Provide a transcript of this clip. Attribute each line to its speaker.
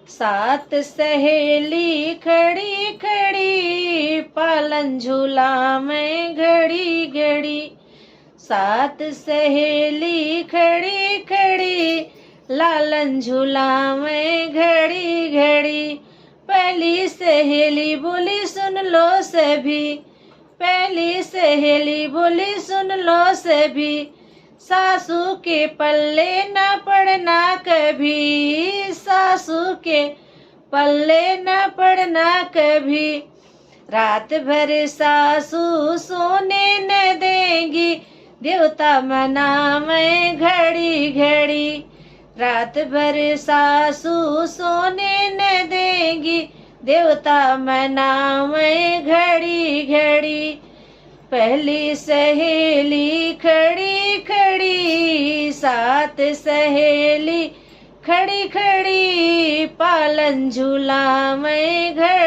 Speaker 1: सात सहेली खड़ी खड़ी पालन झूला में घड़ी घड़ी। सात सहेली खड़ी खड़ी लालन झूला में घड़ी घड़ी। पहली सहेली बोली सुन लो सभी, पहली सहेली बोली सुन लो सभी, सासू के पल्ले न पड़ना कभी, सासू के पल्ले न पड़ना कभी। रात भर सासू सोने न देंगी, देवता मनावे घड़ी घड़ी। रात भर सासू सोने न देंगी, देवता मनावे घड़ी घड़ी। पहली सहेली खड़ी खड़ी, सात सहेली खड़ी खड़ी पालन झूला में घड़ी।